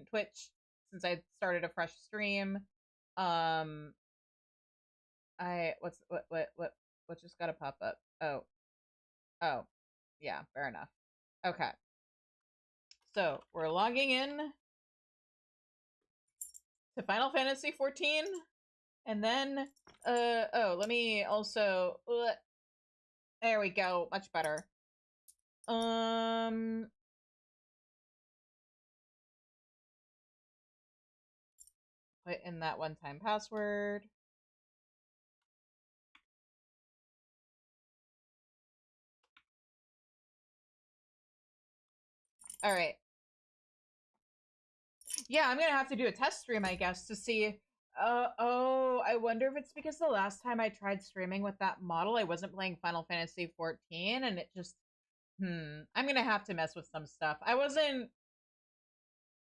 Twitch since I started a fresh stream. What just got to pop up? Oh, yeah, fair enough. Okay. So we're logging in to Final Fantasy XIV, and then, oh, let me also, there we go, much better. Put in that one-time password. All right. Yeah, I'm gonna have to do a test stream, I guess, to see. Oh, I wonder if it's because the last time I tried streaming with that model, I wasn't playing Final Fantasy XIV, and it just, I'm gonna have to mess with some stuff. I wasn't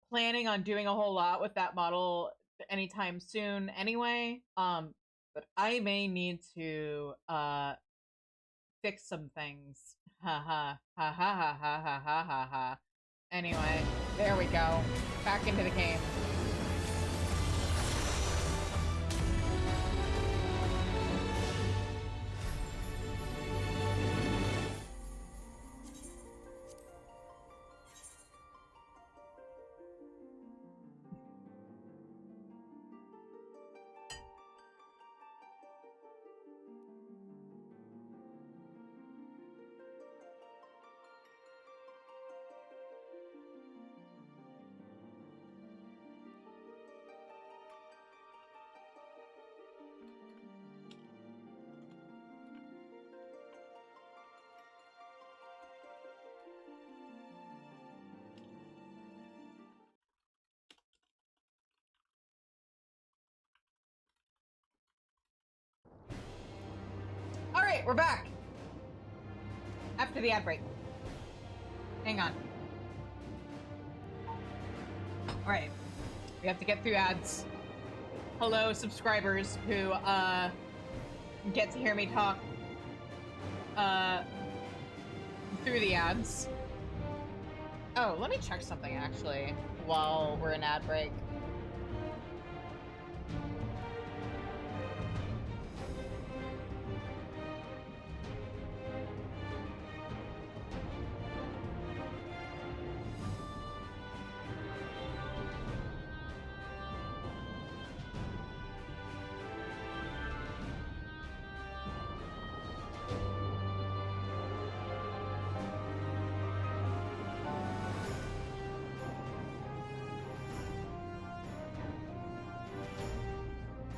planning on doing a whole lot with that model anytime soon anyway, but I may need to, fix some things. Ha ha ha ha ha ha ha ha ha ha. Anyway, there we go. Back into the game. All right, we're back. After the ad break. Hang on. All right. We have to get through ads. Hello, subscribers who get to hear me talk through the ads. Oh, let me check something actually while we're in ad break.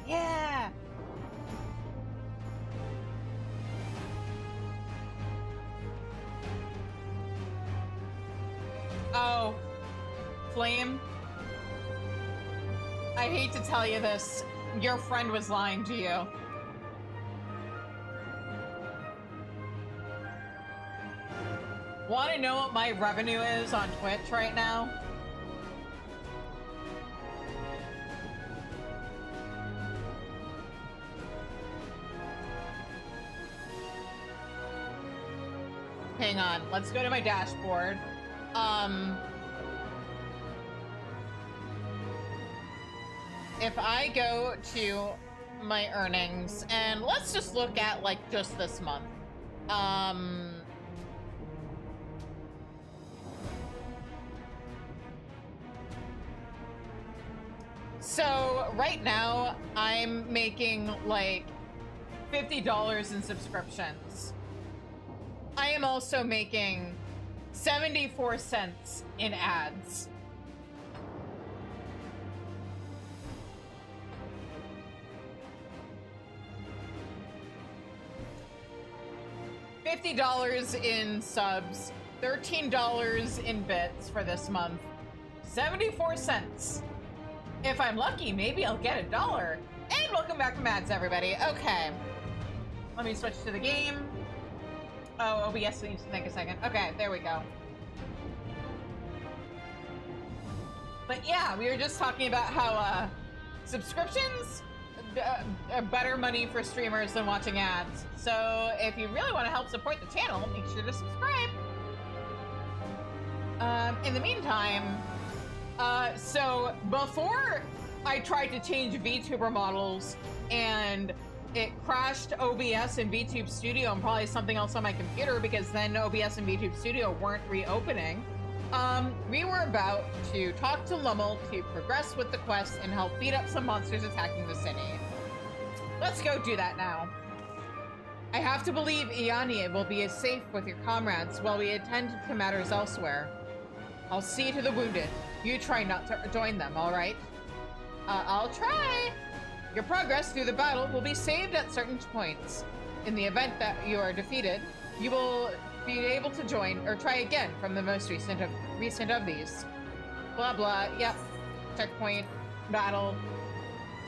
Yeah. Oh, Flame. I hate to tell you this. Your friend was lying to you. Want to know what my revenue is on Twitch right now? Hang on, let's go to my dashboard. If I go to my earnings, and let's just look at like just this month. So right now I'm making like $50 in subscriptions. I am also making 74 cents in ads. $50 in subs, $13 in bits for this month, 74 cents. If I'm lucky, maybe I'll get $1. And welcome back from ads, everybody. Okay, let me switch to the game. Oh, OBS needs to take a second. Okay, there we go. But yeah, we were just talking about how subscriptions are better money for streamers than watching ads. So if you really want to help support the channel, make sure to subscribe. In the meantime, So before I tried to change VTuber models and it crashed OBS and VTube Studio and probably something else on my computer because then OBS and VTube Studio weren't reopening. We were about to talk to Lummel to progress with the quest and help beat up some monsters attacking the city. Let's go do that now. I have to believe Iania will be as safe with your comrades while we attend to matters elsewhere. I'll see to the wounded. You try not to join them, all right? I'll try. Your progress through the battle will be saved at certain points. In the event that you are defeated, you will be able to join or try again from the most recent of these. Blah, blah. Yep. Checkpoint, battle,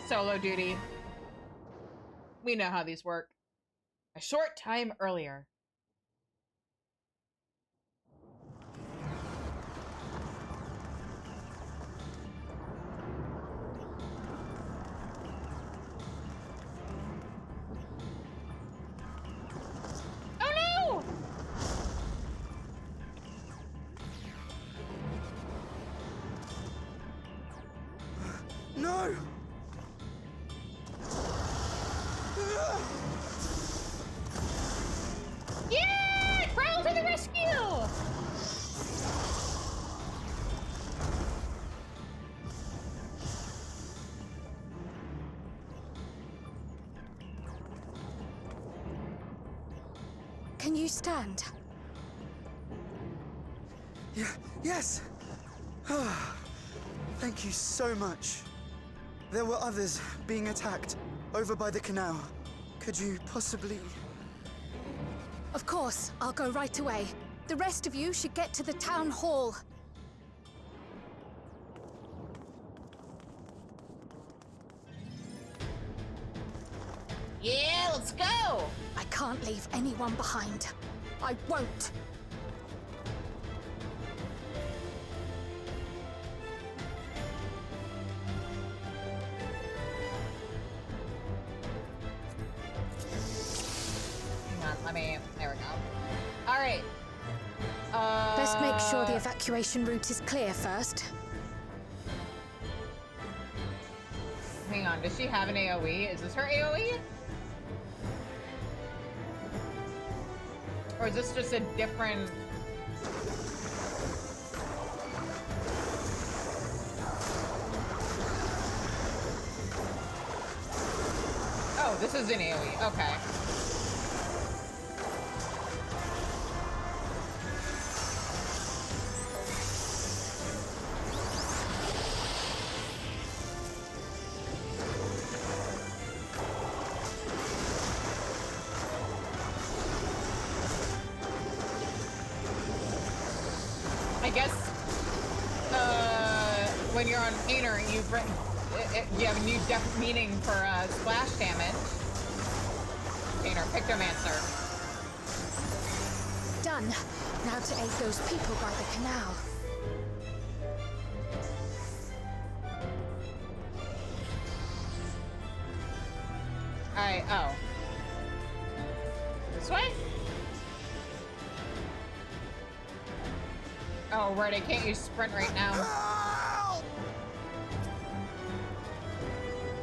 solo duty. We know how these work. A short time earlier. No! Yeah! Crowd to the rescue! Can you stand? Yeah, yes! Thank you so much. There were others being attacked over by the canal. Could you possibly... Of course, I'll go right away. The rest of you should get to the town hall. Yeah, let's go! I can't leave anyone behind. I won't. There we go. All right. Best make sure the evacuation route is clear first. Hang on, does she have an AoE? Is this her AoE? Or is this just a different... Oh, this is an AoE, okay. I guess, when you're on Painter, you've written, you have a new meaning for, splash damage. Painter, Pictomancer. Done. Now to aid those people by the canal. Oh. This way? Oh, right, I can't use sprint right now.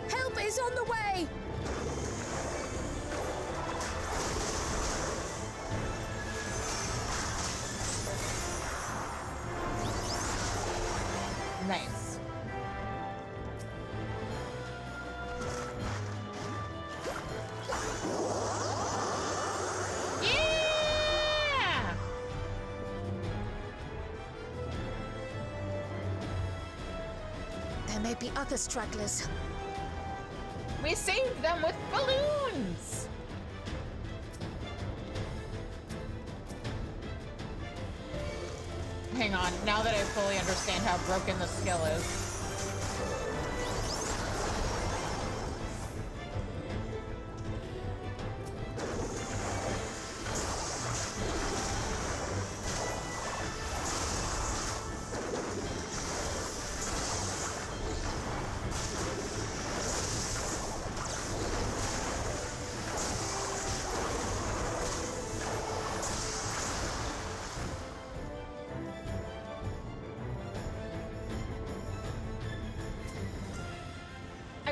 Help is on the way! Nice. Yeah! There may be other stragglers. We saved them with balloons! Hang on, now that I fully understand how broken the skill is.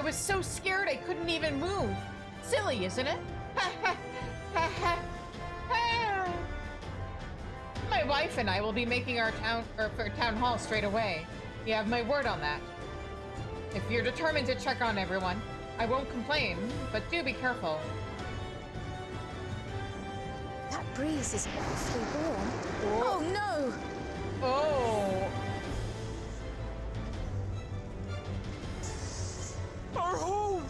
was so scared I couldn't even move. Silly, isn't it? My wife and I will be making our town hall straight away. You have my word on that. If you're determined to check on everyone, I won't complain, but do be careful. That breeze is awfully warm. Oh no! Oh. Our home!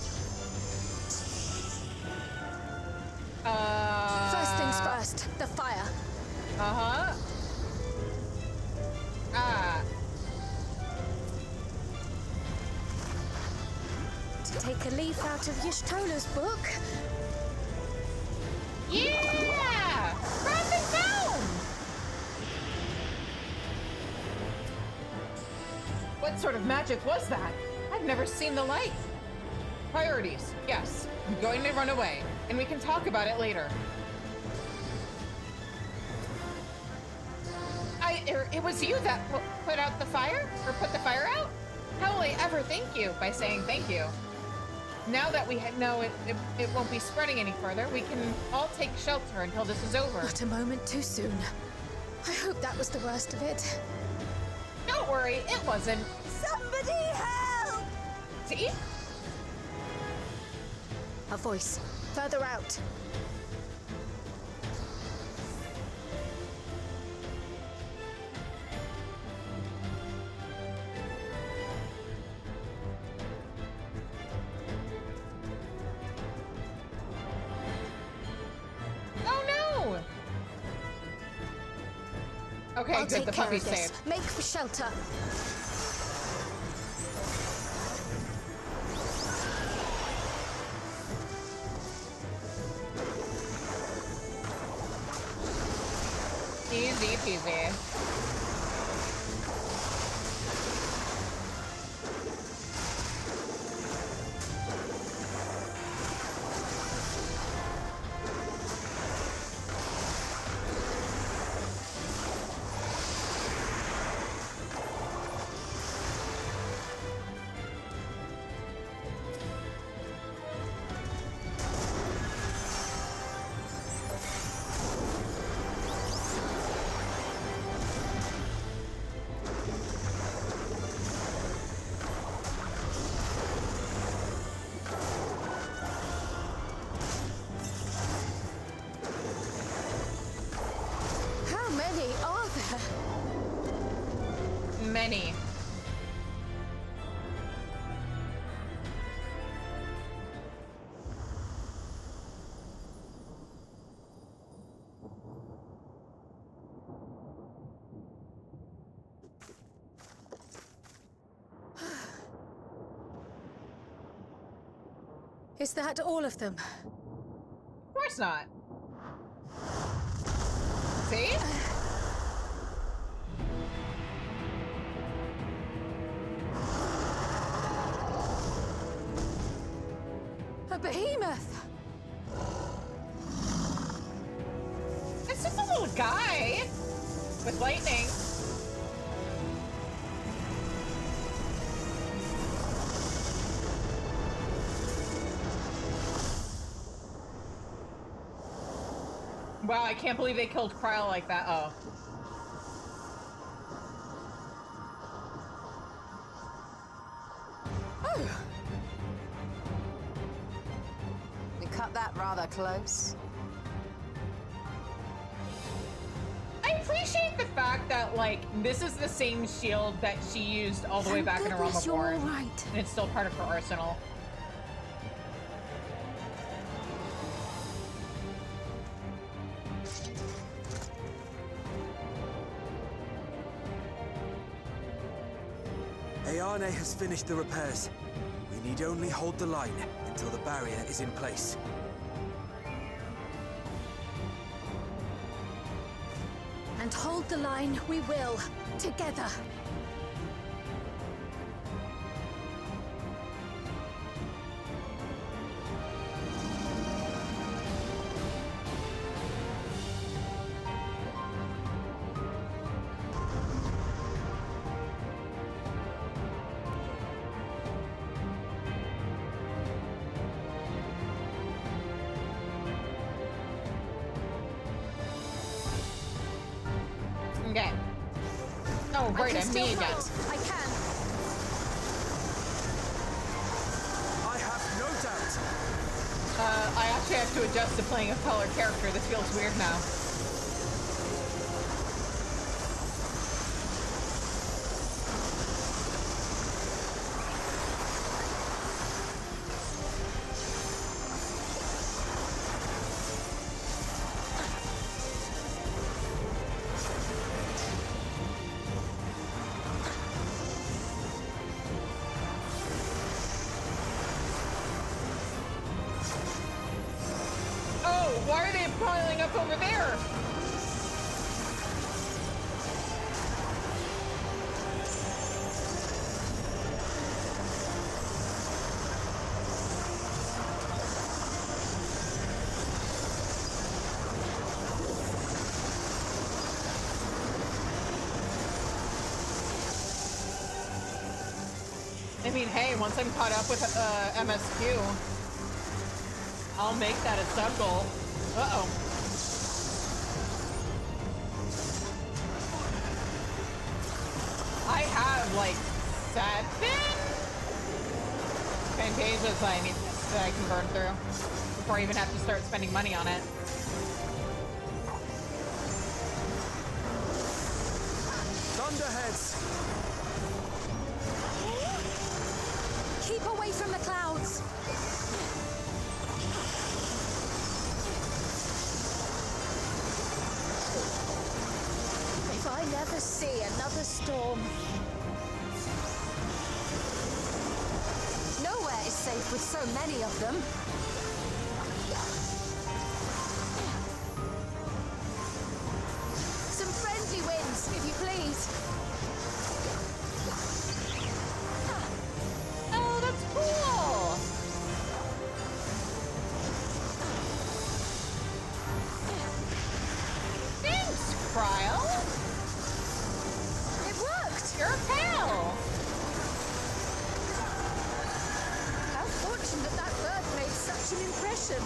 First things first, the fire. Uh-huh. To take a leaf out of Y'shtola's book. Yeah! Rapid down! What sort of magic was that? I've never seen the like. Priorities, yes. I'm going to run away, and we can talk about it later. It was you that put out the fire? Or put the fire out? How will I ever thank you by saying thank you? Now that we know it won't be spreading any further, we can all take shelter until this is over. Not a moment too soon. I hope that was the worst of it. Don't worry, it wasn't. Somebody help! See? A voice. Further out. Okay, I'll good. take The care puppy's of this. safe. Make for shelter. Easy peasy. Many. Is that all of them? Of course not. See? A behemoth! It's just a little guy with lightning. Wow, I can't believe they killed Kryl like that. Oh. We cut that rather close. I appreciate the fact that, like, this is the same shield that she used all the way back in A Realm of You're War. all right. And it's still part of her arsenal. Ayane has finished the repairs. We need only hold the line until the barrier is in place. And hold the line we will, together. right, I can I'm still me again. fight. I can. I have no doubt. I actually have to adjust to playing a color character. This feels weird now. Why are they piling up over there? I mean, hey, once I'm caught up with MSQ, I'll make that a sub goal. Uh-oh. I have like 7 Fantasias I need that I can burn through before I even have to start spending money on it. Thunderheads! Keep away from the clouds. If I never see another storm. Nowhere is safe with so many of them. Some friendly winds, if you please. Oh, that's cool! Thanks, Kryle! It worked! You're a pal! How fortunate that bird made such an impression.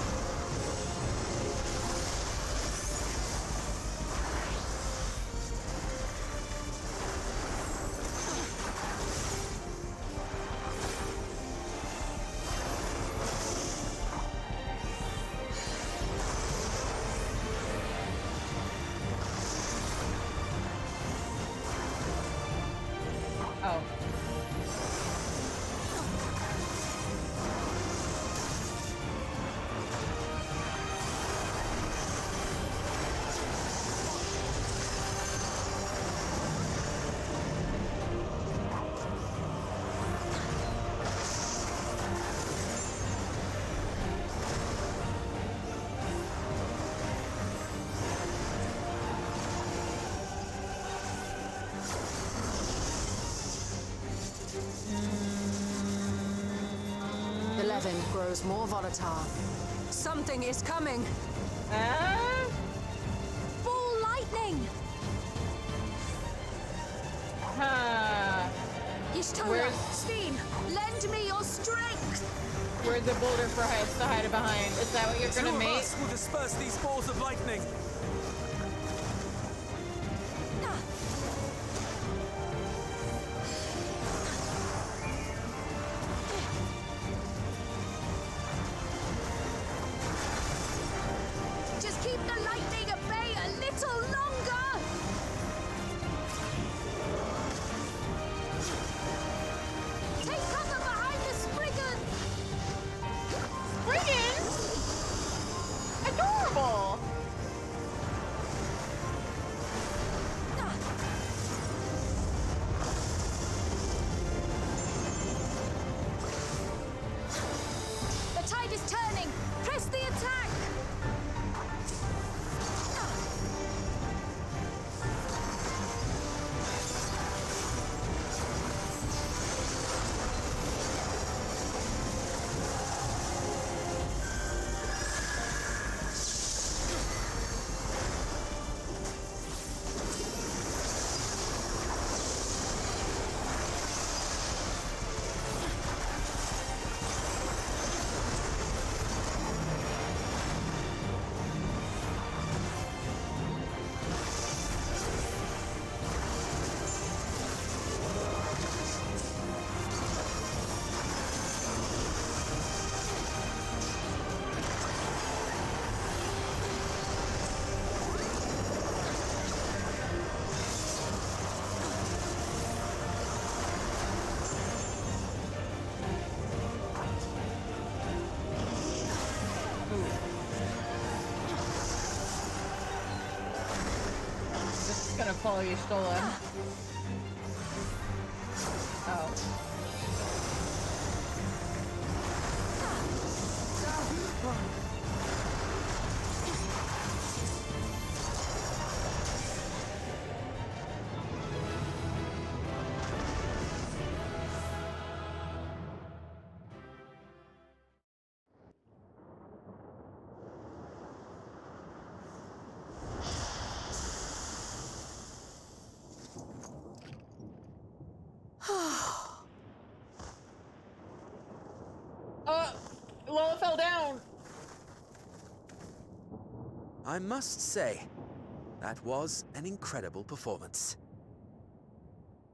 Oh. The levin grows more volatile. Something is coming. Ball lightning! Huh. Yishtola, Where's- Steen, lend me your strength! Where's the boulder for Heights to hide it behind? Is that what you're Two gonna of make? us will disperse these balls of lightning. Just keep the lightning at bay a little longer! Take cover behind the Spriggan! Friggin! Adorable! The tide is turning! Press the attack! follow you, Stolen. Oh. Lola fell down. I must say, that was an incredible performance.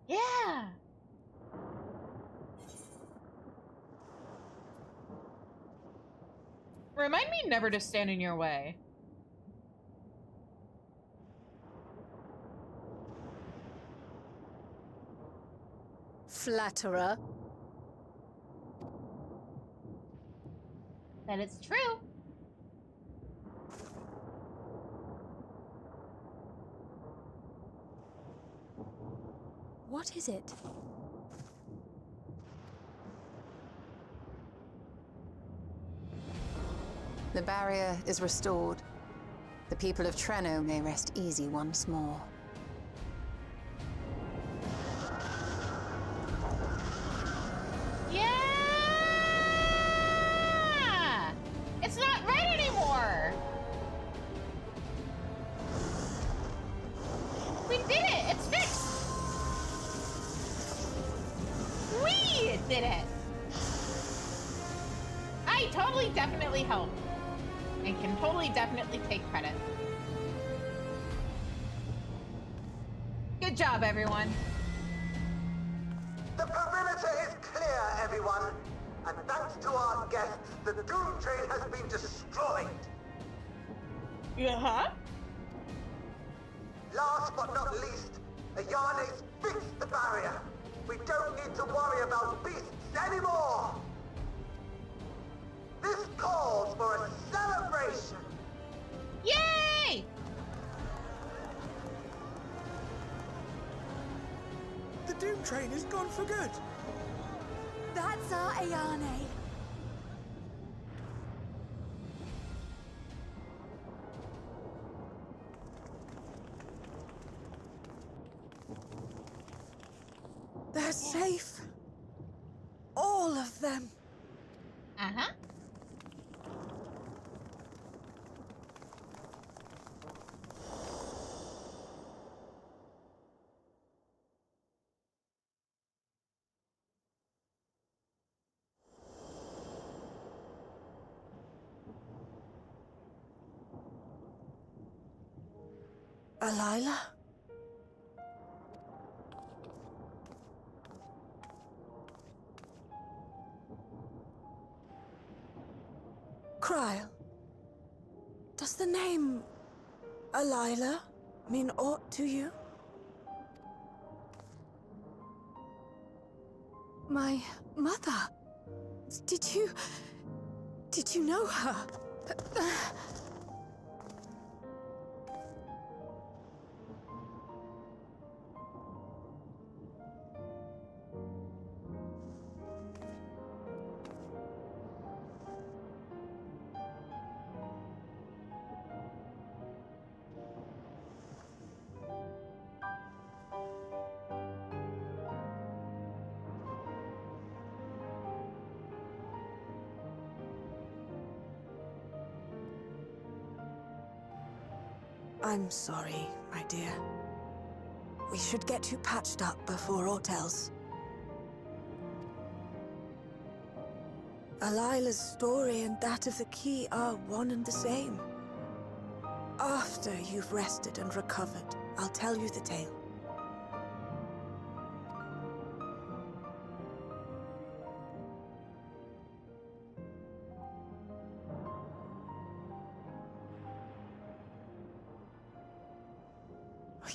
Yeah. Remind me never to stand in your way. Flatterer. That it's true. What is it? The barrier is restored. The people of Treno may rest easy once more. Yeah! It's not right anymore! We did it! It's fixed! We did it! I totally definitely helped. And can totally definitely take credit. Good job, everyone. The perimeter is clear, everyone. And thanks to our guests, the Doom Train has been destroyed. Uh-huh. Last but not least, Ayane's fixed the barrier. We don't need to worry about beasts anymore. This calls for a celebration. Yay! The Doom Train is gone for good. That's our Ayane. They're safe. All of them. Uh-huh. Alila? Kryl. Does the name Alila mean aught to you? My mother. Did you know her? I'm sorry, my dear. We should get you patched up before aught else. Alila's story and that of the key are one and the same. After you've rested and recovered, I'll tell you the tale.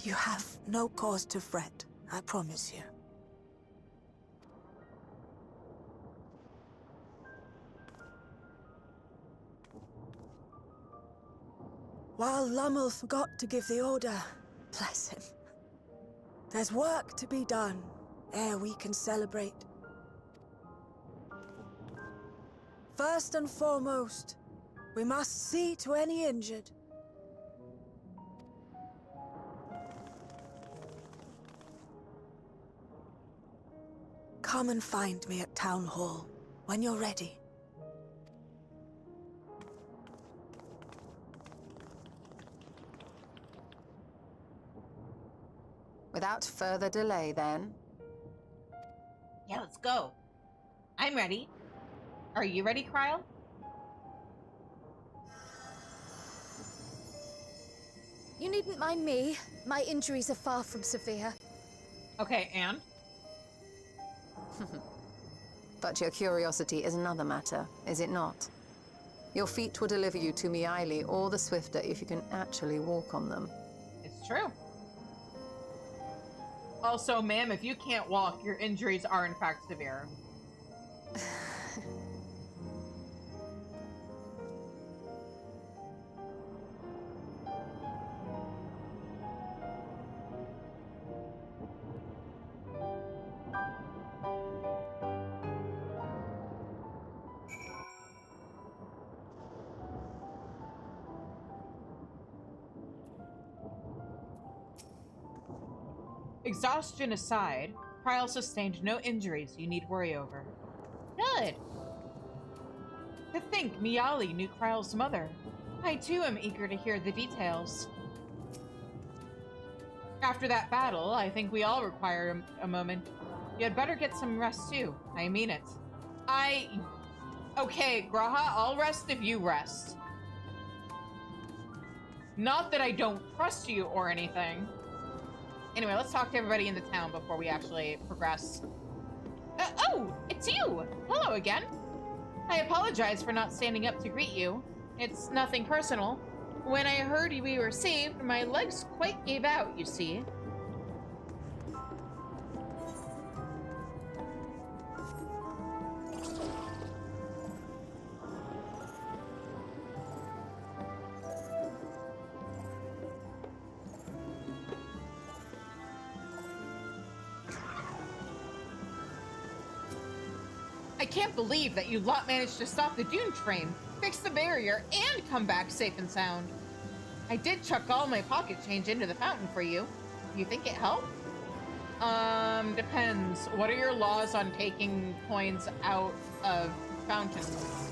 You have no cause to fret, I promise you. While Lummel forgot to give the order, bless him, There's work to be done ere we can celebrate. First and foremost, we must see to any injured. Come and find me at Town Hall when you're ready. Without further delay, then. Yeah, let's go. I'm ready. Are you ready, Kryle? You needn't mind me. My injuries are far from severe. Okay, and? But your curiosity is another matter, is it not? Your feet will deliver you to Meili all the swifter if you can actually walk on them. It's true. Also, ma'am, if you can't walk, your injuries are in fact severe. Exhaustion aside, Kryle sustained no injuries you need worry over. Good. To think Meili knew Kryle's mother. I too am eager to hear the details. After that battle, I think we all require a moment. You had better get some rest too. I mean it. Okay, Graha, I'll rest if you rest. Not that I don't trust you or anything. Anyway, let's talk to everybody in the town before we actually progress. Oh, it's you! Hello again. I apologize for not standing up to greet you. It's nothing personal. When I heard we were saved, my legs quite gave out, you see. I can't believe that you lot managed to stop the Dune train, fix the barrier, and come back safe and sound. I did chuck all my pocket change into the fountain for you. Do you think it helped? Depends. What are your laws on taking coins out of fountains?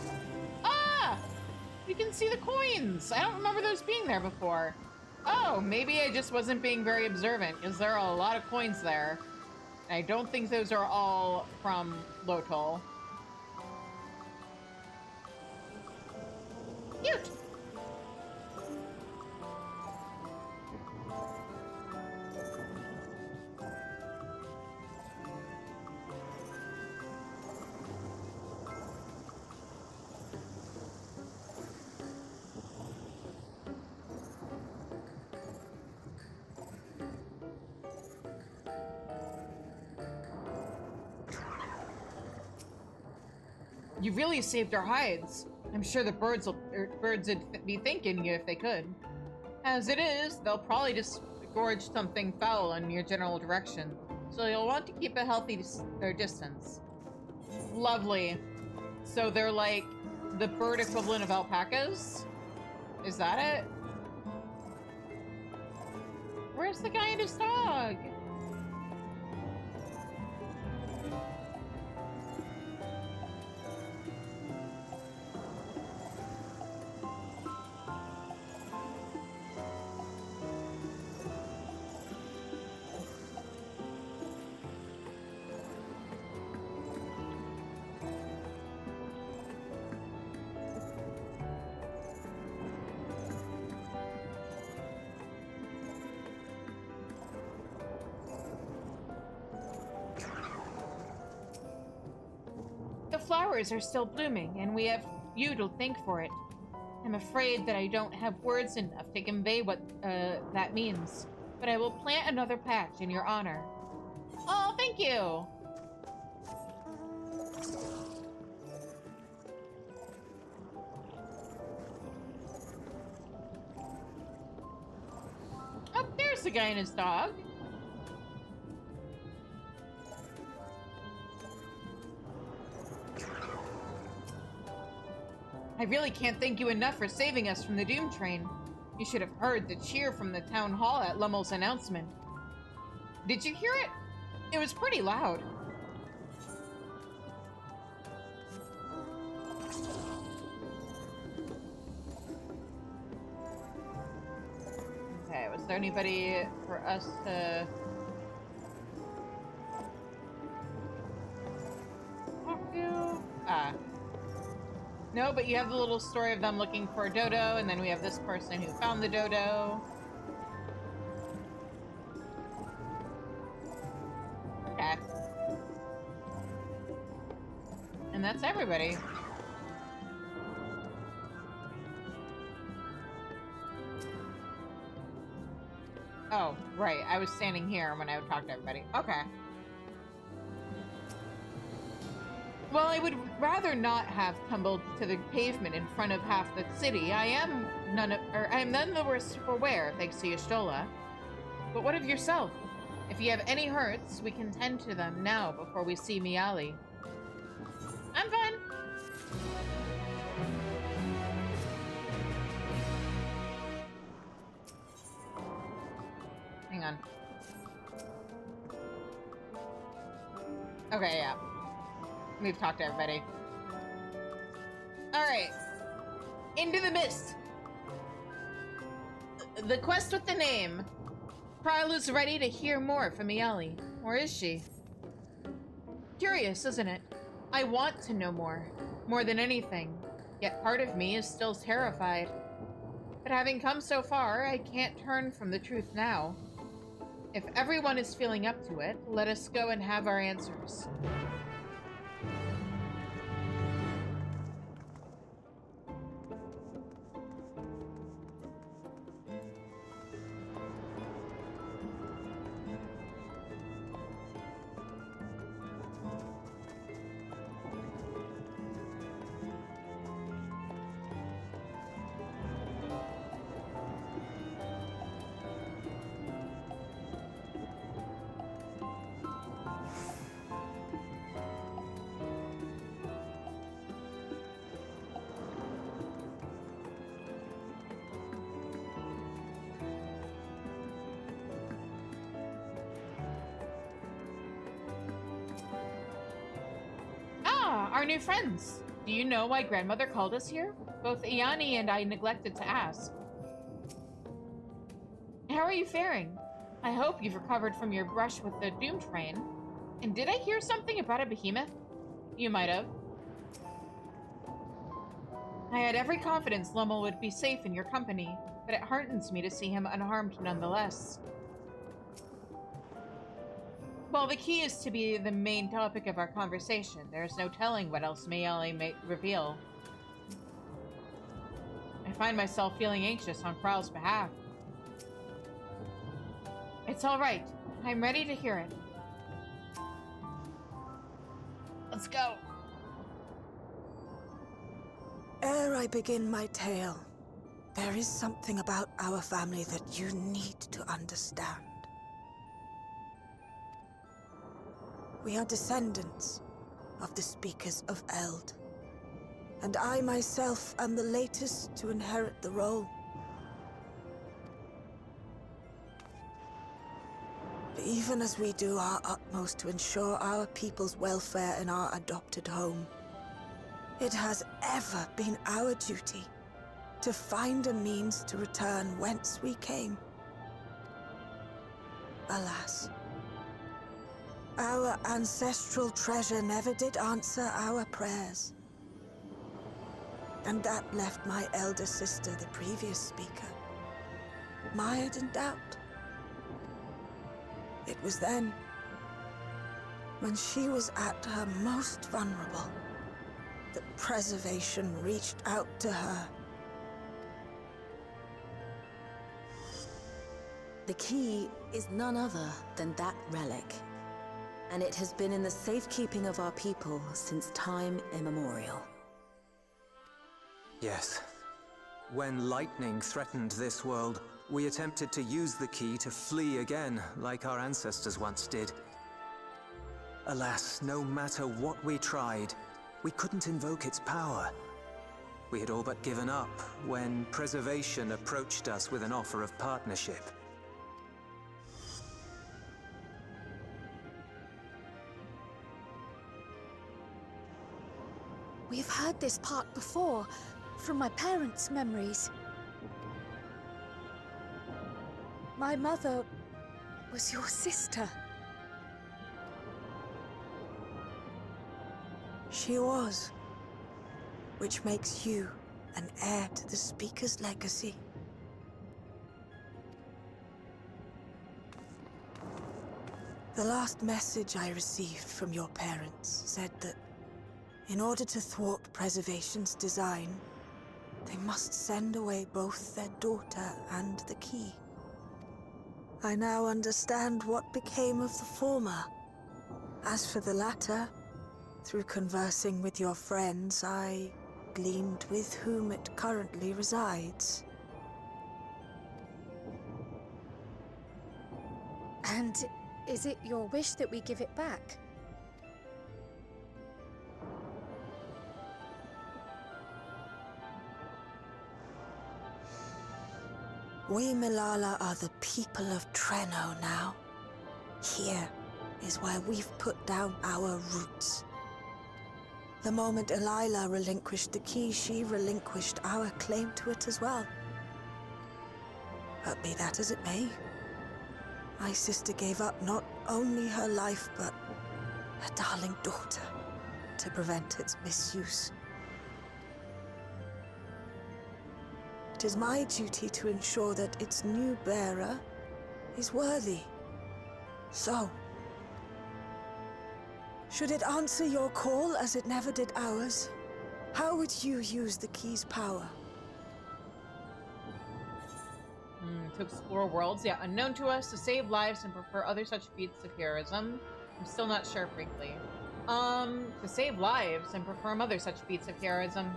Ah! You can see the coins! I don't remember those being there before. Oh, maybe I just wasn't being very observant, because there are a lot of coins there. I don't think those are all from Lotol. Cute! You really saved our hides. I'm sure the birds would be thanking you if they could. As it is, they'll probably just gorge something foul in your general direction, so you'll want to keep a healthy distance. Lovely. So they're like the bird equivalent of alpacas? Is that it? Where's the guy and his dog? The flowers are still blooming, and we have you to thank for it. I'm afraid that I don't have words enough to convey what that means, but I will plant another patch in your honor. Oh, thank you! Oh, there's the guy and his dog. really can't thank you enough for saving us from the Doom Train. You should have heard the cheer from the town hall at Lummel's announcement. Did you hear it? It was pretty loud. Okay, was there anybody for us to talk to? No, but you have the little story of them looking for a dodo, and then we have this person who found the dodo. Okay. And that's everybody. Oh, right. I was standing here when I would talk to everybody. Okay. Well, I would rather not have tumbled to the pavement in front of half the city. I am none the worse for wear, thanks to Y'shtola. But what of yourself? If you have any hurts, we can tend to them now before we see Miali. I'm fine. Hang on. Okay, yeah. We've talked to everybody. Alright. Into the mist. The quest with the name. Pralu's ready to hear more from Miali. Or is she? Curious, isn't it? I want to know more. More than anything. Yet part of me is still terrified. But having come so far, I can't turn from the truth now. If everyone is feeling up to it, let us go and have our answers. Our new friends. Do you know why grandmother called us here? Both Iani and I neglected to ask. How are you faring? I hope you've recovered from your brush with the Doom Train. And did I hear something about a behemoth? You might have. I had every confidence Lummel would be safe in your company, but it heartens me to see him unharmed nonetheless. Well, the key is to be the main topic of our conversation. There's no telling what else Miali may reveal. I find myself feeling anxious on Kral's behalf. It's all right. I'm ready to hear it. Let's go. Ere I begin my tale, there is something about our family that you need to understand. We are descendants of the Speakers of Eld, and I myself am the latest to inherit the role. Even as we do our utmost to ensure our people's welfare in our adopted home, it has ever been our duty to find a means to return whence we came. Alas, our ancestral treasure never did answer our prayers. And that left my elder sister, the previous speaker, mired in doubt. It was then, when she was at her most vulnerable, that preservation reached out to her. The key is none other than that relic, and it has been in the safekeeping of our people since time immemorial. Yes. When lightning threatened this world, we attempted to use the key to flee again, like our ancestors once did. Alas, no matter what we tried, we couldn't invoke its power. We had all but given up when Preservation approached us with an offer of partnership. We've heard this part before, from my parents' memories. My mother was your sister. She was. Which makes you an heir to the Speaker's legacy. The last message I received from your parents said that in order to thwart Preservation's design, they must send away both their daughter and the key. I now understand what became of the former. As for the latter, through conversing with your friends, I gleaned with whom it currently resides. And is it your wish that we give it back? We Milala are the people of Treno now. Here is where we've put down our roots. The moment Elila relinquished the key, she relinquished our claim to it as well. But be that as it may, my sister gave up not only her life, but her darling daughter to prevent its misuse. It is my duty to ensure that its new bearer is worthy. So, should it answer your call as it never did ours, how would you use the key's power? To explore worlds yet unknown to us, to save lives and prefer other such feats of heroism. I'm still not sure, frankly. To save lives and perform other such feats of heroism.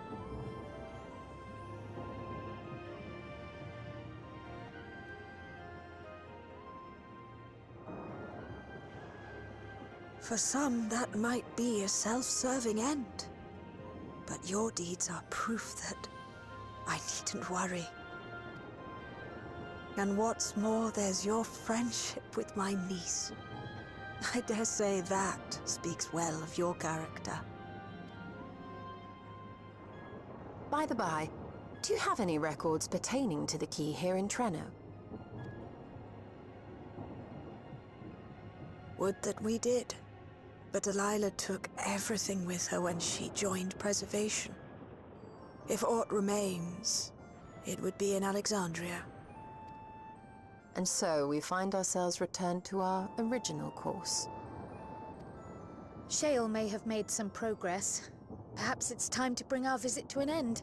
For some, that might be a self-serving end. But your deeds are proof that I needn't worry. And what's more, there's your friendship with my niece. I dare say that speaks well of your character. By the by, do you have any records pertaining to the key here in Treno? Would that we did. But Delilah took everything with her when she joined Preservation. If aught remains, it would be in Alexandria. And so we find ourselves returned to our original course. Shale may have made some progress. Perhaps it's time to bring our visit to an end.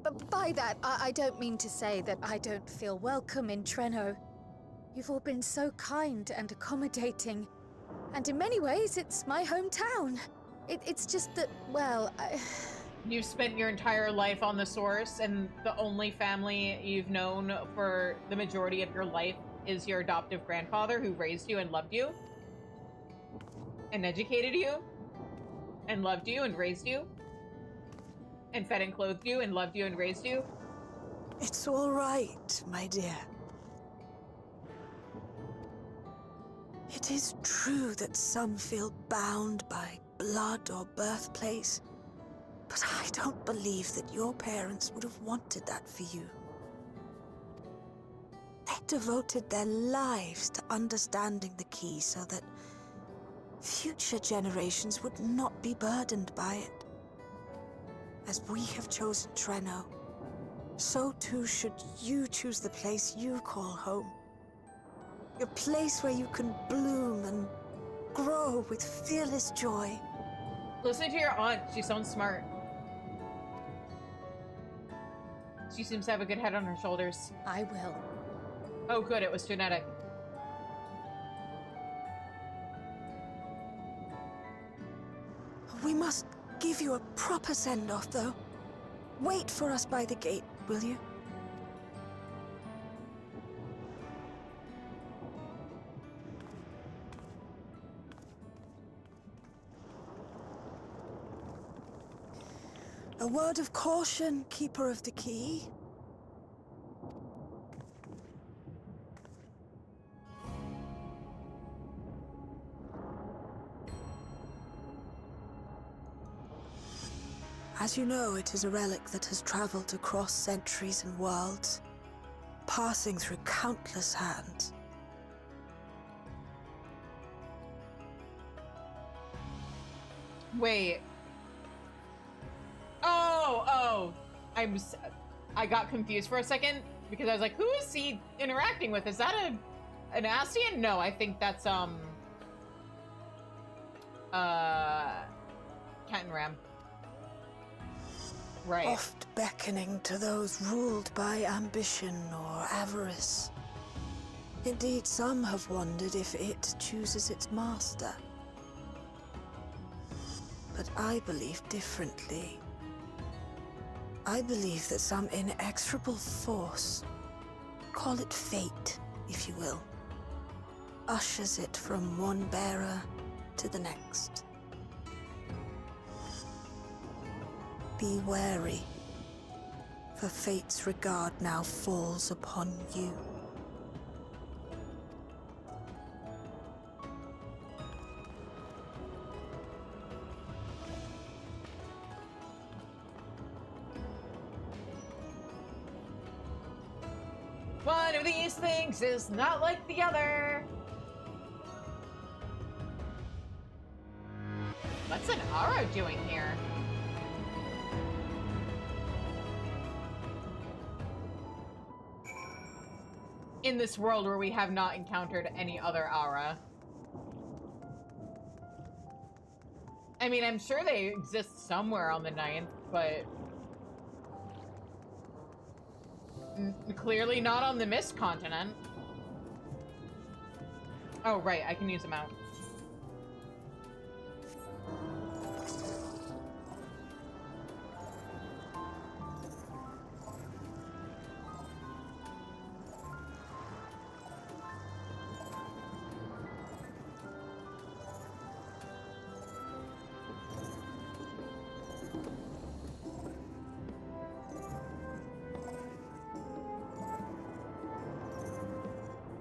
But by that, I don't mean to say that I don't feel welcome in Treno. You've all been so kind and accommodating. And in many ways, it's my hometown. It's just that, well, You've spent your entire life on the Source, and the only family you've known for the majority of your life is your adoptive grandfather who raised you and loved you. And educated you. And loved you and raised you. And fed and clothed you and loved you and raised you. It's all right, my dear. It is true that some feel bound by blood or birthplace, but I don't believe that your parents would have wanted that for you. They devoted their lives to understanding the key so that future generations would not be burdened by it. As we have chosen Treno, so too should you choose the place you call home. A place where you can bloom and grow with fearless joy. Listen to your aunt. She sounds smart. She seems to have a good head on her shoulders. I will. Oh, good. It was genetic. We must give you a proper send-off, though. Wait for us by the gate, will you? A word of caution, Keeper of the Key. As you know, it is a relic that has traveled across centuries and worlds, passing through countless hands. Wait. Oh. I got confused for a second because I was like, who is he interacting with? Is that an Ascian? No, I think that's Cat Ram. Right. Oft beckoning to those ruled by ambition or avarice. Indeed, some have wondered if it chooses its master. But I believe differently. I believe that some inexorable force, call it fate, if you will, ushers it from one bearer to the next. Be wary, for fate's regard now falls upon you. One of these things is not like the other. What's an Aro doing here? In this world where we have not encountered any other Aura. I mean, I'm sure they exist somewhere on the 9th, but clearly not on the Mist continent. Oh, right, I can use them out.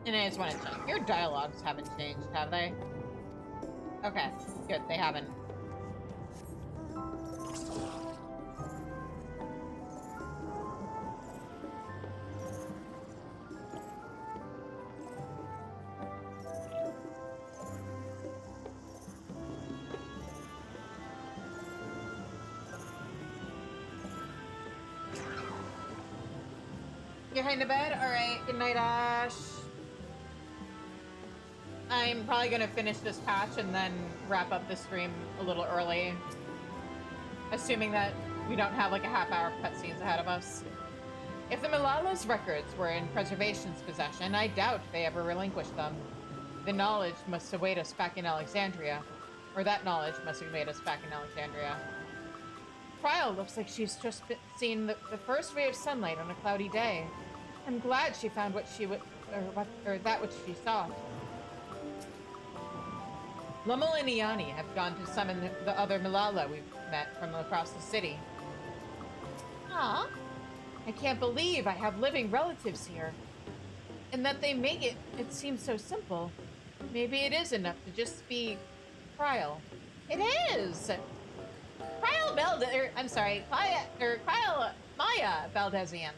And I just want to check. Your dialogues haven't changed, have they? Okay, good. They haven't. You're heading to bed? Alright, good night, Ash. I'm probably gonna finish this patch and then wrap up the stream a little early. Assuming that we don't have like a half-hour cutscenes ahead of us. If the Malala's records were in Preservation's possession, I doubt they ever relinquished them. The knowledge must await us back in Alexandria. Or that knowledge must await us back in Alexandria. Trial looks like she's just seen the first ray of sunlight on a cloudy day. I'm glad she found what she would, or that which she sought. Lummel and Iani have gone to summon the other Malala we've met from across the city. Aw, I can't believe I have living relatives here. And that they make it seem so simple. Maybe it is enough to just be Trial. It is! Trial Maya Baldezian.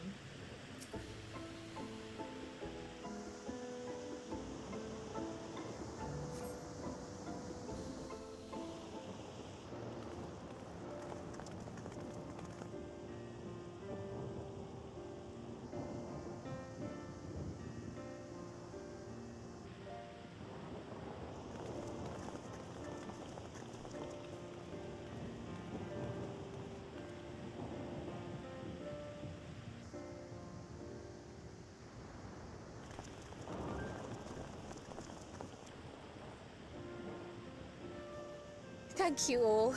Thank you all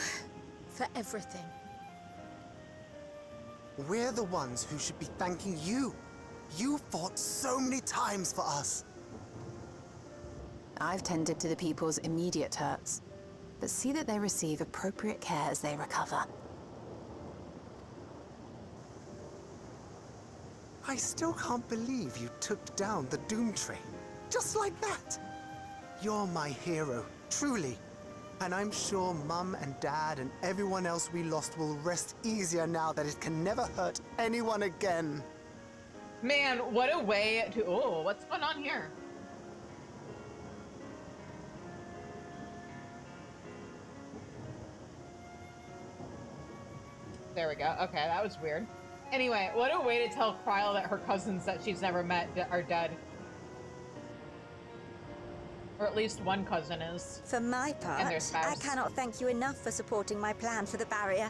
for everything. We're the ones who should be thanking you. You fought so many times for us. I've tended to the people's immediate hurts, but see that they receive appropriate care as they recover. I still can't believe you took down the Doom Train. Just like that. You're my hero, truly. And I'm sure Mum and Dad and everyone else we lost will rest easier now that it can never hurt anyone again. Man, what a way to... Oh, what's going on here? There we go. Okay, that was weird. Anyway, what a way to tell Kryle that her cousins that she's never met are dead. Or at least one cousin is. For my part, I cannot thank you enough for supporting my plan for the barrier.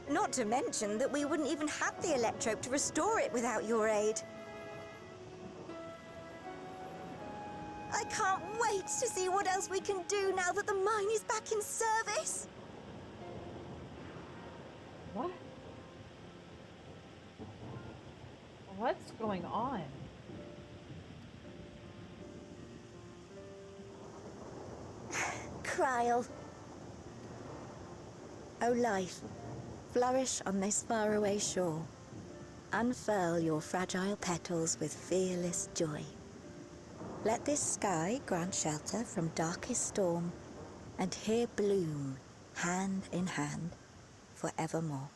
Not to mention that we wouldn't even have the electrope to restore it without your aid. I can't wait to see what else we can do now that the mine is back in service. What? What's going on? Kryle. O life, flourish on this faraway shore. Unfurl your fragile petals with fearless joy. Let this sky grant shelter from darkest storm, and here bloom, hand in hand, forevermore.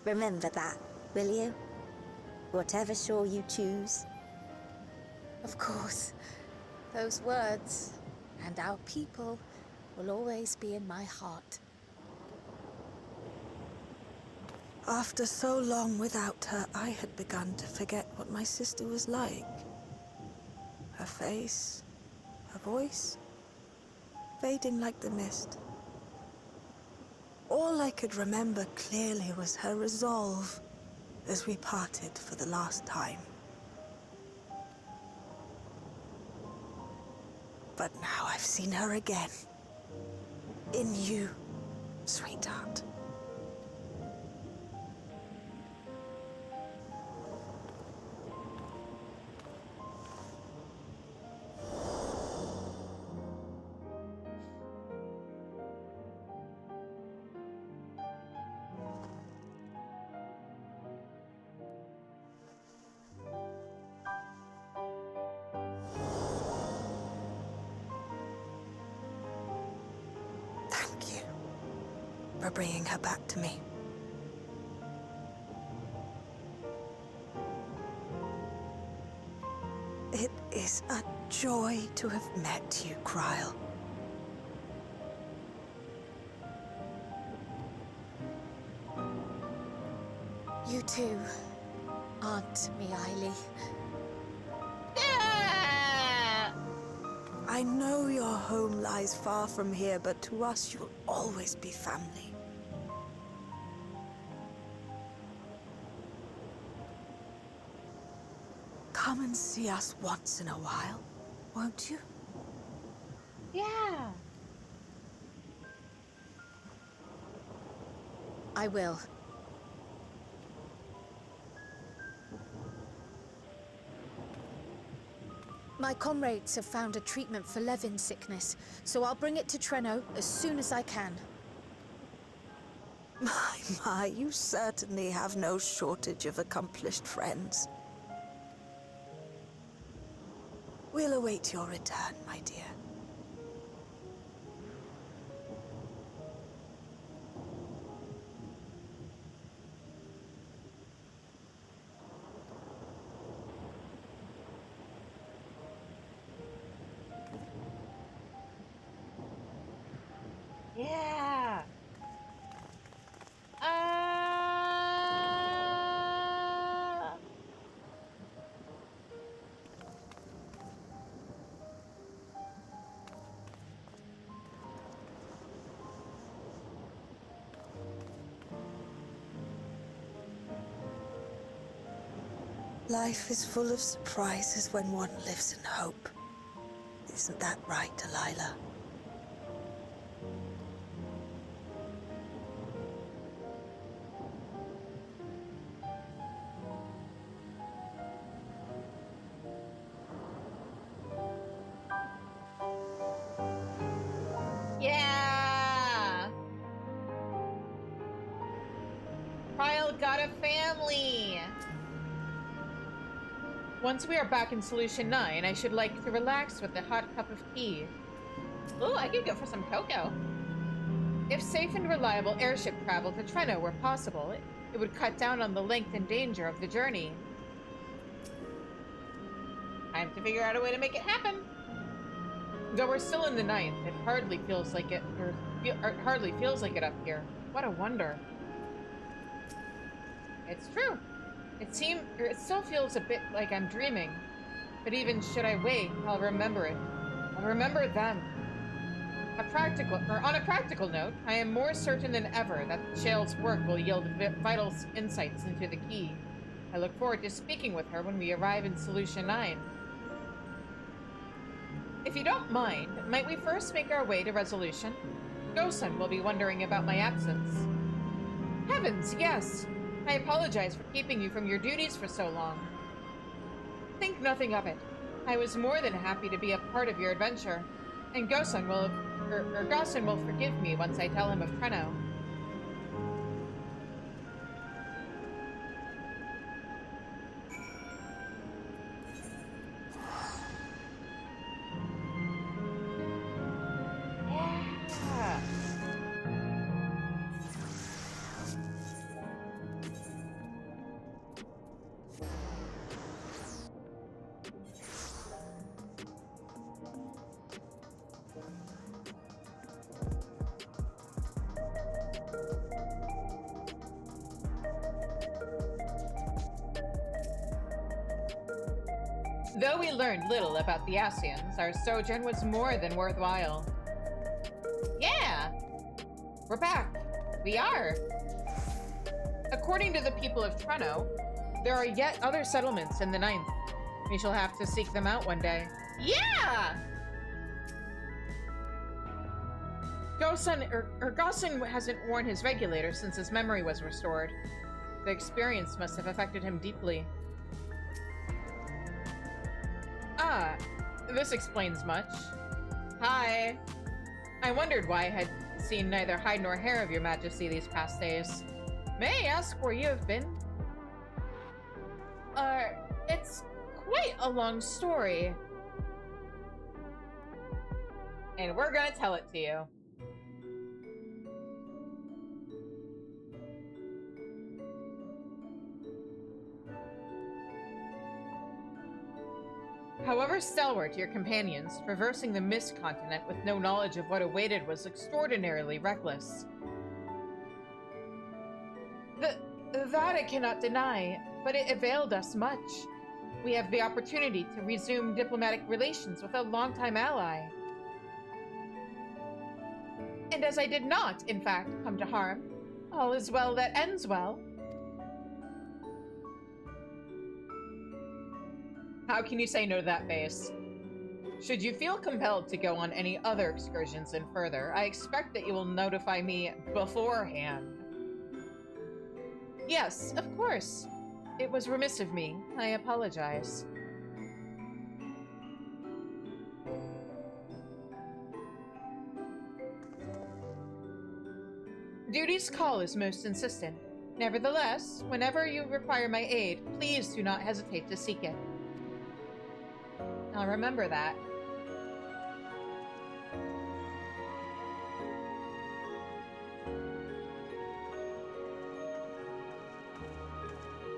Remember that, will you? Whatever shore you choose. Of course. Those words and our people will always be in my heart. After so long without her, I had begun to forget what my sister was like. Her face, her voice, fading like the mist. All I could remember clearly was her resolve as we parted for the last time. But now I've seen her again. In you, sweetheart. For bringing her back to me. It is a joy to have met you, Kryle. You too, Aunt Mealy. I know your home lies far from here, but to us you'll always be family. Come and see us once in a while, won't you? Yeah. I will. My comrades have found a treatment for Levin's sickness, so I'll bring it to Treno as soon as I can. My, you certainly have no shortage of accomplished friends. We'll await your return, my dear. Yeah. Life is full of surprises when one lives in hope. Isn't that right, Delilah? Yeah. Kryle got a family. Once we are back in Solution 9, I should like to relax with a hot cup of tea. Ooh, I could go for some cocoa. If safe and reliable airship travel to Treno were possible, it would cut down on the length and danger of the journey. Time to figure out a way to make it happen. Though we're still in the 9th, it hardly feels like it, hardly feels like it up here. What a wonder. It's true. It still feels a bit like I'm dreaming. But even should I wake, I'll remember it. I'll remember them. On a practical note, I am more certain than ever that Shale's work will yield vital insights into the key. I look forward to speaking with her when we arrive in Solution 9. If you don't mind, might we first make our way to Resolution? Gosun will be wondering about my absence. Heavens, yes! I apologize for keeping you from your duties for so long. Think nothing of it. I was more than happy to be a part of your adventure, and Gosun will forgive me once I tell him of Treno. Yeah. Though we learned little about the Asians, our sojourn was more than worthwhile. Yeah! We're back. We are. According to the people of Treno, there are yet other settlements in the 9th. We shall have to seek them out one day. Yeah! Gosun hasn't worn his regulator since his memory was restored. The experience must have affected him deeply. Ah, this explains much. Hi. I wondered why I had seen neither hide nor hair of your majesty these past days. May I ask where you have been? It's quite a long story. And we're gonna tell it to you. However stalwart your companions, traversing the Mist Continent with no knowledge of what awaited was extraordinarily reckless. That I cannot deny, but it availed us much. We have the opportunity to resume diplomatic relations with a longtime ally. And as I did not, in fact, come to harm, all is well that ends well. How can you say no to that, base? Should you feel compelled to go on any other excursions and further, I expect that you will notify me beforehand. Yes, of course. It was remiss of me. I apologize. Duty's call is most insistent. Nevertheless, whenever you require my aid, please do not hesitate to seek it. I'll remember that.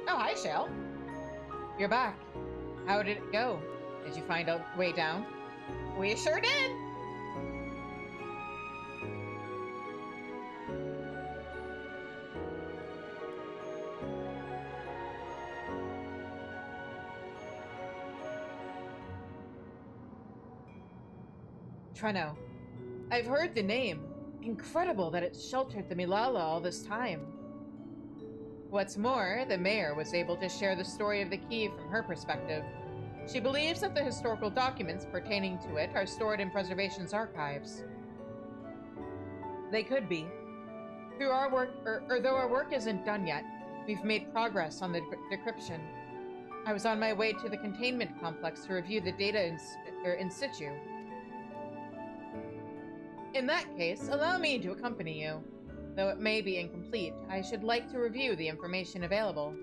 Oh, hi, Shale. You're back. How did it go? Did you find a way down? We sure did! Treno. I've heard the name. Incredible that it's sheltered the Milala all this time. What's more, the mayor was able to share the story of the key from her perspective. She believes that the historical documents pertaining to it are stored in Preservation's archives. They could be. Through our work, or though our work isn't done yet, we've made progress on the decryption. I was on my way to the containment complex to review the data in situ. In that case, allow me to accompany you. Though it may be incomplete, I should like to review the information available.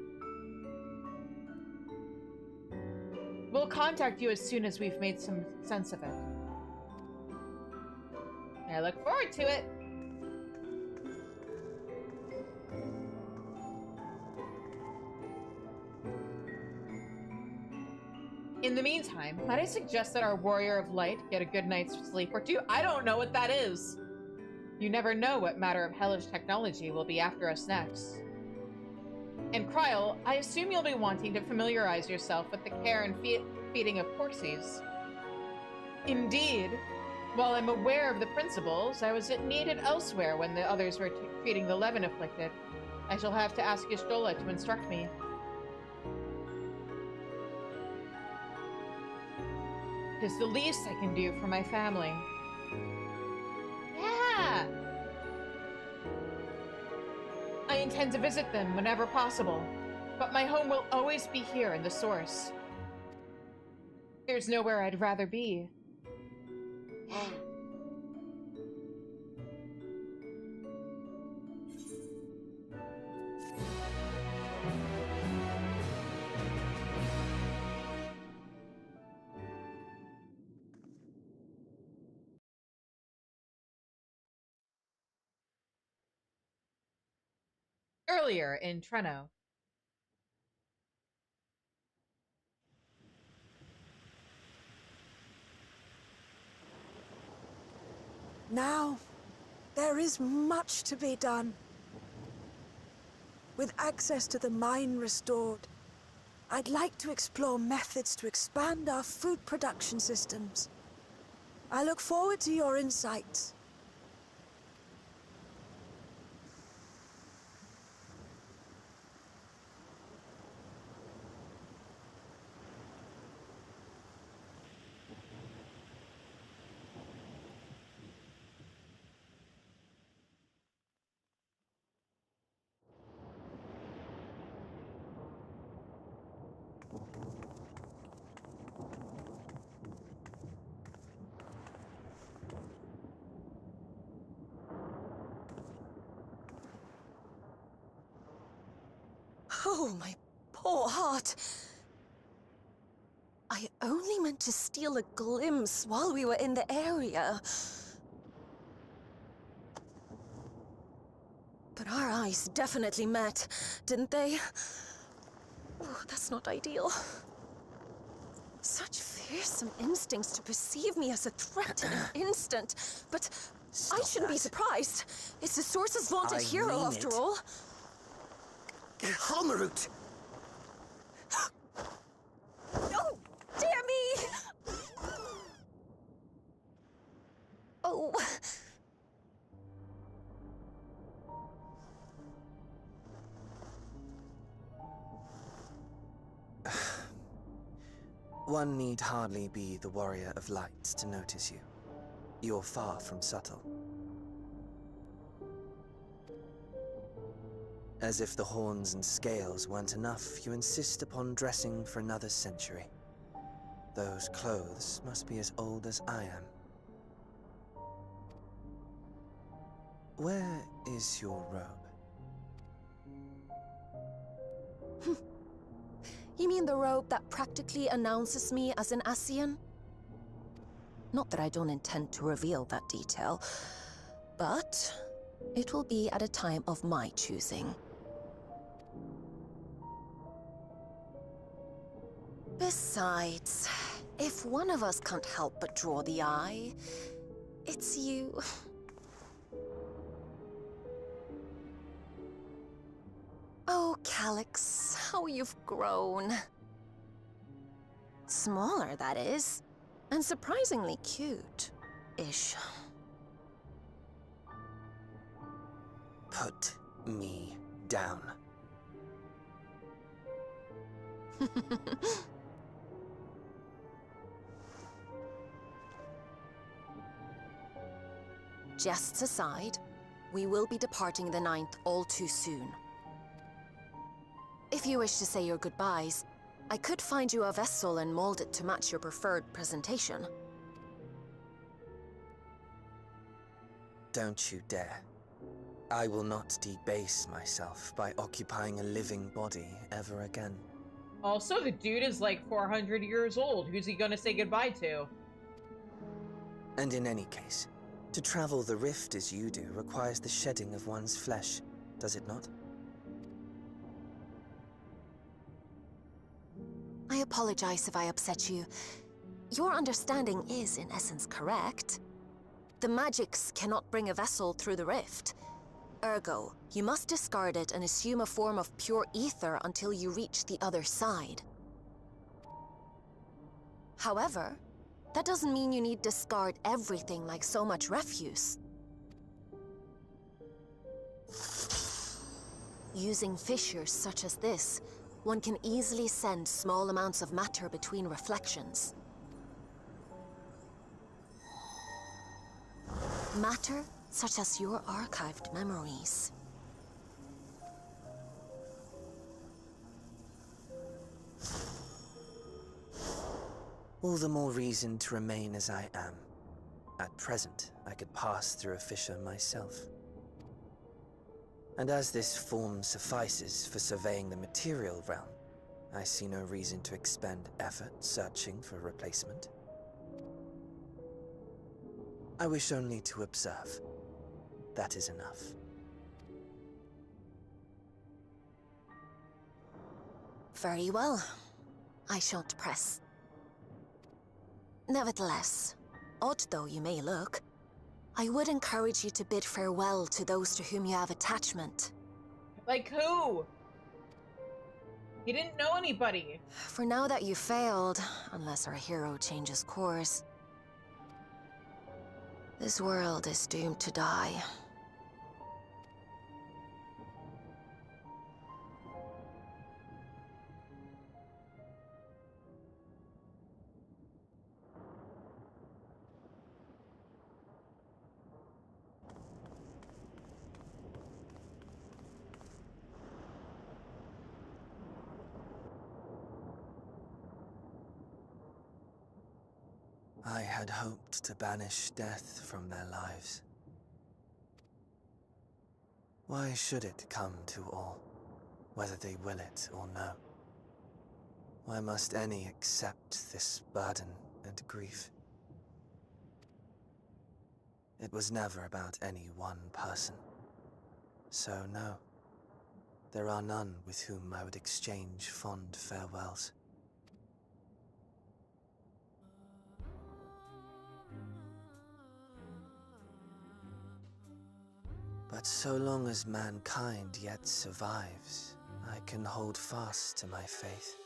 We'll contact you as soon as we've made some sense of it. I look forward to it. In the meantime, might I suggest that our Warrior of Light get a good night's sleep or two? I don't know what that is. You never know what matter of hellish technology will be after us next. And Kryl, I assume you'll be wanting to familiarize yourself with the care and feeding of Corsies. Indeed. While I'm aware of the principles, I was needed elsewhere when the others were treating the Levin-afflicted. I shall have to ask Ishtola to instruct me. Tis the least I can do for my family. Yeah! I intend to visit them whenever possible, but my home will always be here in the Source. There's nowhere I'd rather be. Earlier in Treno. Now, there is much to be done. With access to the mine restored, I'd like to explore methods to expand our food production systems. I look forward to your insights. Oh, my poor heart. I only meant to steal a glimpse while we were in the area. But our eyes definitely met, didn't they? Oh, that's not ideal. Such fearsome instincts to perceive me as a threat in an instant. But I shouldn't be surprised. It's the Source's vaunted hero, after all. Halmarut! Oh, dear me! Oh. One need hardly be the Warrior of Light to notice you. You're far from subtle. As if the horns and scales weren't enough, you insist upon dressing for another century. Those clothes must be as old as I am. Where is your robe? You mean the robe that practically announces me as an Ascian? Not that I don't intend to reveal that detail, but it will be at a time of my choosing. Besides, if one of us can't help but draw the eye, it's you. Oh, Calyx, how you've grown. Smaller, that is. And surprisingly cute-ish. Put me down. Jests aside, we will be departing the 9th all too soon. If you wish to say your goodbyes, I could find you a vessel and mold it to match your preferred presentation. Don't you dare. I will not debase myself by occupying a living body ever again. Also, the dude is like 400 years old. Who's he gonna say goodbye to? And in any case, to travel the rift as you do requires the shedding of one's flesh, does it not? I apologize if I upset you. Your understanding is, in essence, correct. The magics cannot bring a vessel through the rift. Ergo, you must discard it and assume a form of pure ether until you reach the other side. However, that doesn't mean you need discard everything like so much refuse. Using fissures such as this, one can easily send small amounts of matter between reflections. Matter such as your archived memories. All the more reason to remain as I am. At present, I could pass through a fissure myself. And as this form suffices for surveying the material realm, I see no reason to expend effort searching for a replacement. I wish only to observe. That is enough. Very well. I shan't press. Nevertheless, odd though you may look, I would encourage you to bid farewell to those to whom you have attachment. Like who? He didn't know anybody. For now that you failed, unless our hero changes course, this world is doomed to die. I had hoped to banish death from their lives. Why should it come to all, whether they will it or no? Why must any accept this burden and grief? It was never about any one person. So no, there are none with whom I would exchange fond farewells. But so long as mankind yet survives, I can hold fast to my faith.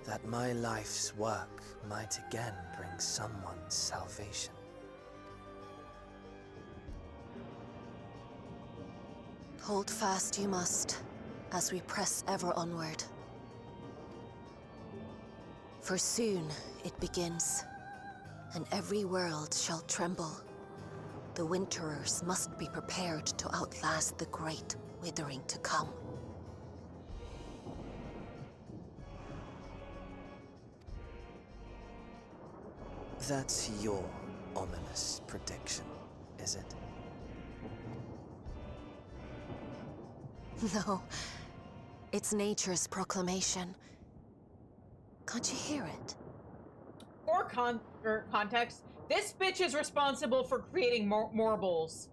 That my life's work might again bring someone salvation. Hold fast you must, as we press ever onward. For soon it begins, and every world shall tremble. The Winterers must be prepared to outlast the great withering to come. That's your ominous prediction, is it? No, it's nature's proclamation. Can't you hear it? For context, this bitch is responsible for creating Morbles.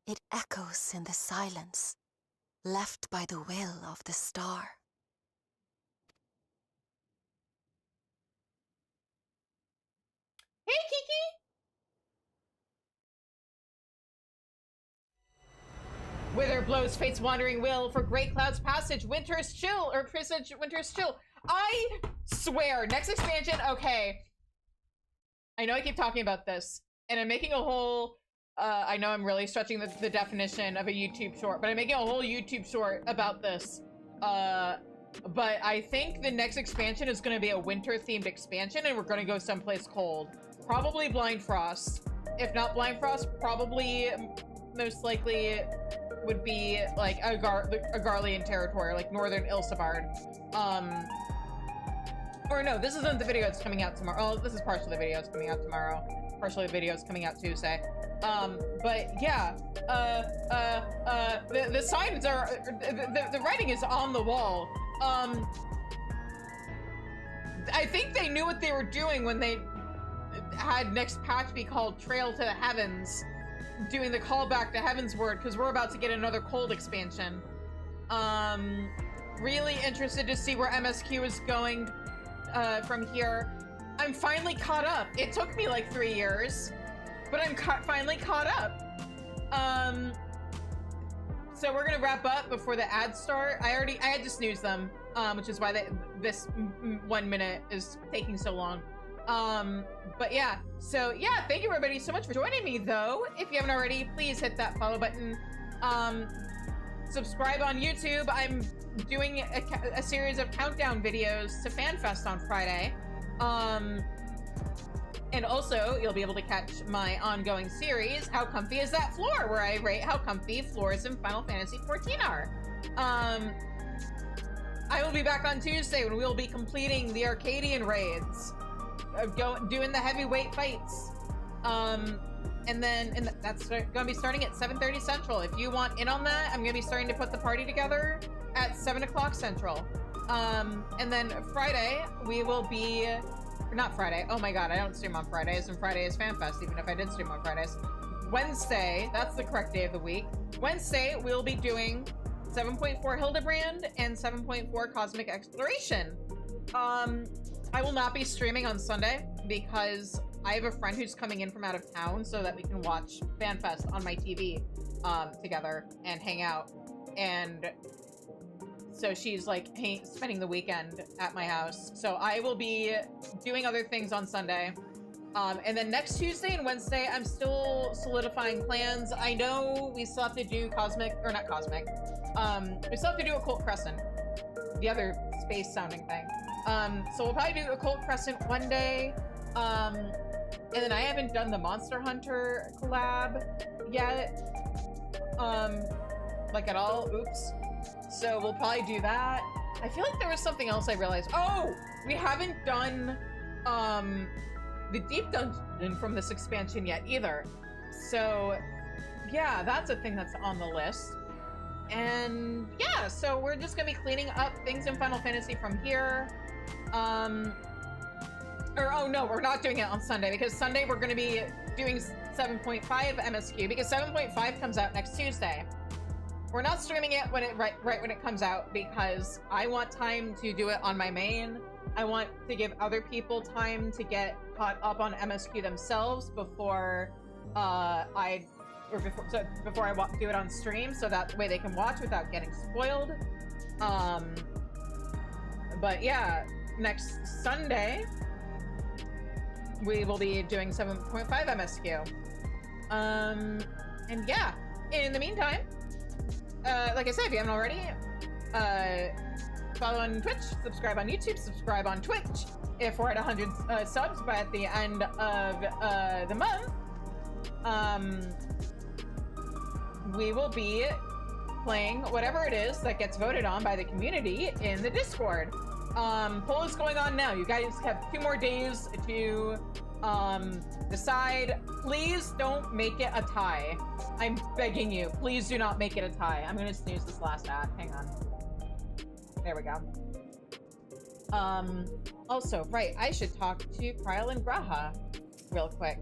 It echoes in the silence, left by the will of the star. Hey, Kiki! Wither blows fate's wandering will for Great Cloud's passage, Winter's chill, or presage Winter's chill. I swear, next expansion, okay. I know I keep talking about this, and I'm making a whole, I know I'm really stretching the definition of a YouTube short, but I'm making a whole YouTube short about this. But I think the next expansion is going to be a winter-themed expansion, and we're going to go someplace cold. Probably Blind Frost. If not Blind Frost, probably, most likely, would be, like, Agarlian territory, like Northern Ilsabard. Or no, this isn't the video that's coming out tomorrow. Oh, this is partially the video that's coming out tomorrow. partially the video is coming out Tuesday. But yeah, the signs are, the writing is on the wall. I think they knew what they were doing when they had next patch be called Trail to the Heavens, doing the callback to Heaven's Word, because we're about to get another cold expansion. Really interested to see where MSQ is going from here. I'm finally caught up. It took me like 3 years, but I'm finally caught up. So we're gonna wrap up before the ads start. I had to snooze them, which is why this 1 minute is taking so long. But yeah, so yeah, thank you everybody so much for joining me though. If you haven't already, please hit that follow button. Subscribe on YouTube. I'm doing a series of countdown videos to FanFest on Friday. And also, you'll be able to catch my ongoing series, How Comfy Is That Floor?, where I rate how comfy floors in Final Fantasy XIV are. I will be back on Tuesday when we'll be completing the Arcadian raids, doing the heavyweight fights. And that's gonna be starting at 7:30 Central. If you want in on that, I'm gonna be starting to put the party together at 7 o'clock Central. And then Friday, we will be, not Friday, oh my god, I don't stream on Fridays, and Friday is FanFest, even if I did stream on Fridays. Wednesday, that's the correct day of the week. Wednesday, we'll be doing 7.4 Hildebrand and 7.4 Cosmic Exploration. I will not be streaming on Sunday because I have a friend who's coming in from out of town so that we can watch FanFest on my TV together and hang out. And so she's like spending the weekend at my house. So I will be doing other things on Sunday. And then next Tuesday and Wednesday, I'm still solidifying plans. I know we still have to do Cosmic, or not Cosmic. We still have to do Occult Crescent, the other space sounding thing. So we'll probably do Occult Crescent one day. And then I haven't done the Monster Hunter collab yet. Like at all, oops. So we'll probably do that. I feel like there was something else I realized. Oh, we haven't done the deep dungeon from this expansion yet either. So yeah, that's a thing that's on the list. And yeah, so we're just gonna be cleaning up things in Final Fantasy from here. Oh no, we're not doing it on Sunday because Sunday we're gonna be doing 7.5 MSQ because 7.5 comes out next Tuesday. We're not streaming it when right when it comes out because I want time to do it on my main. I want to give other people time to get caught up on MSQ themselves before I do it on stream, so that way they can watch without getting spoiled. But yeah, next Sunday we will be doing 7.5 MSQ. And yeah, in the meantime, like I said, if you haven't already, follow on Twitch, subscribe on YouTube, subscribe on Twitch. If we're at 100 subs by at the end of the month, we will be playing whatever it is that gets voted on by the community in the Discord. Poll is going on now. You guys have 2 more days to decide. Please don't make it a tie. I'm begging you. Please do not make it a tie. I'm gonna snooze this last ad. Hang on. There we go. Also, right, I should talk to Kryl and Graha real quick.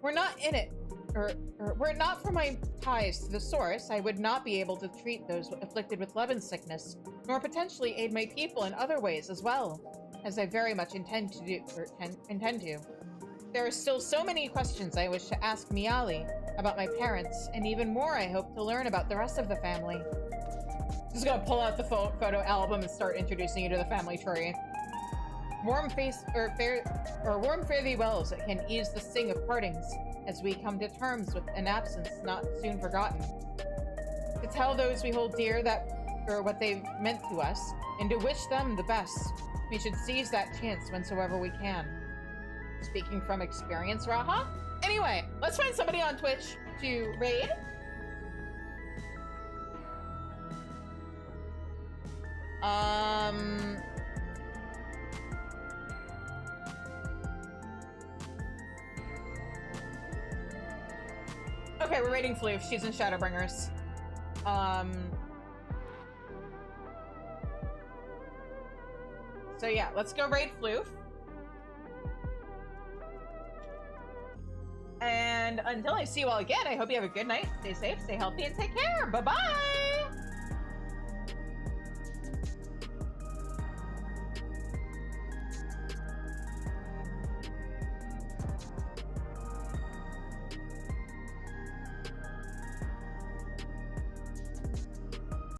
We're not in it, or were it not for my ties to the source, I would not be able to treat those afflicted with love and sickness, nor potentially aid my people in other ways as well, as I very much intend to do, intend to. There are still so many questions I wish to ask Miali about my parents, and even more I hope to learn about the rest of the family. Just gonna pull out the photo album and start introducing you to the family tree. Warm fare thee wells that can ease the sting of partings, as we come to terms with an absence not soon forgotten. To tell those we hold dear what they've meant to us, and to wish them the best, we should seize that chance whensoever we can. Speaking from experience, Raha? Anyway, let's find somebody on Twitch to raid. Okay, we're raiding Floof. She's in Shadowbringers. So yeah, let's go raid Floof. And until I see you all again, I hope you have a good night. Stay safe, stay healthy, and take care. Bye-bye!